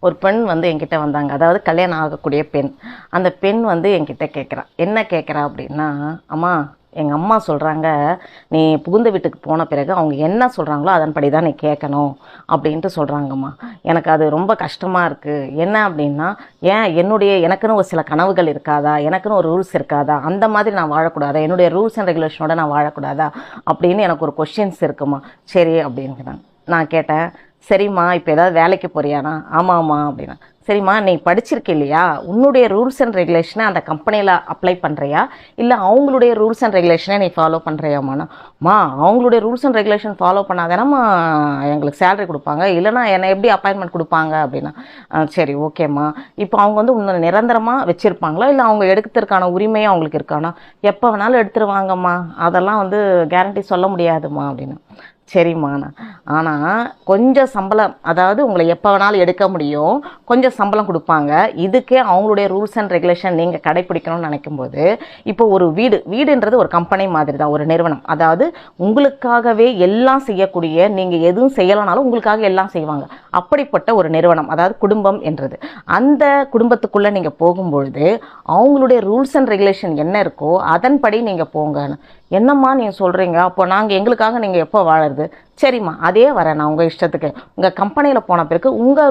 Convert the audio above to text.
ஒரு பெண் வந்து என்கிட்ட வந்தாங்க. அதாவது கல்யாணம் ஆகக்கூடிய பெண். அந்த பெண் வந்து என்கிட்ட கேட்குறா. என்ன கேட்குறா அப்படின்னா, அம்மா எங்கள் அம்மா சொல்கிறாங்க, நீ புகுந்த வீட்டுக்கு போன பிறகு அவங்க என்ன சொல்கிறாங்களோ அதன்படி தான் நீ கேட்கணும் அப்படின்ட்டு சொல்கிறாங்கம்மா. எனக்கு அது ரொம்ப கஷ்டமாக இருக்குது. என்ன அப்படின்னா, எனக்குன்னு ஒரு சில கனவுகள் இருக்காதா, எனக்குன்னு ஒரு ரூல்ஸ் இருக்காதா, அந்த மாதிரி நான் வாழக்கூடாதா, என்னுடைய ரூல்ஸ் அண்ட் ரெகுலேஷனோட நான் வாழக்கூடாதா அப்படின்னு எனக்கு ஒரு கொஷின்ஸ் இருக்குமா. சரி அப்படிங்கிறாங்க. நான் கேட்டேன், சரிம்மா இப்போ ஏதாவது வேலைக்கு போறியானா? ஆமாம்மா அப்படின்னா. சரிம்மா நீ படிச்சிருக்க இல்லையா, உன்னுடைய ரூல்ஸ் அண்ட் ரெகுலேஷனை அந்த கம்பெனியில் அப்ளை பண்ணுறியா, இல்லை அவங்களுடைய ரூல்ஸ் அண்ட் ரெகுலேஷனை நீ ஃபாலோ பண்ணுறியாம்மாண்ணா? அவங்களுடைய ரூல்ஸ் அண்ட் ரெகுலேஷன் ஃபாலோ பண்ணாதானம்மா எங்களுக்கு சேலரி கொடுப்பாங்க, இல்லைனா என்னை எப்படி அப்பாயின்மெண்ட் கொடுப்பாங்க அப்படின்னா. சரி ஓகேம்மா, இப்போ அவங்க வந்து உன்னை நிரந்தரமாக வச்சுருப்பாங்களா, இல்லை அவங்க எடுக்கிறதுக்கான உரிமையும் அவங்களுக்கு இருக்கானா? எப்போ வேணாலும் எடுத்துருவாங்கம்மா, அதெல்லாம் வந்து கேரண்டி சொல்ல முடியாதுமா அப்படின்னு. சரிம்மாண்ணா, ஆனால் கொஞ்சம் சம்பளம், அதாவது உங்களை எப்போ வேணாலும் எடுக்க முடியும், கொஞ்சம் சம்பளம் கொடுப்பாங்க, இதுக்கே அவங்களுடைய ரூல்ஸ் அண்ட் ரெகுலேஷன் நீங்கள் கடைப்பிடிக்கணும்னு நினைக்கும்போது, இப்போ ஒரு வீடுன்றது ஒரு கம்பெனி மாதிரி தான், ஒரு நிறுவனம். அதாவது உங்களுக்காகவே எல்லாம் செய்யக்கூடிய, நீங்கள் எதுவும் செய்யலைனாலும் உங்களுக்காக எல்லாம் செய்வாங்க, அப்படிப்பட்ட ஒரு நிறுவனம், அதாவது குடும்பம் என்றது. அந்த குடும்பத்துக்குள்ளே நீங்கள் போகும்பொழுது அவங்களுடைய ரூல்ஸ் அண்ட் ரெகுலேஷன் என்ன இருக்கோ அதன்படி நீங்கள் போங்க. என்னம்மா நீங்கள் சொல்கிறீங்க, அப்போ நாங்கள் எங்களுக்காக நீங்கள் எப்போ வாழறது? சரிம்மா அதே வரேன் நான் உங்கள் இஷ்டத்துக்கு. உங்கள் கம்பெனியில் போன பிறகு உங்கள்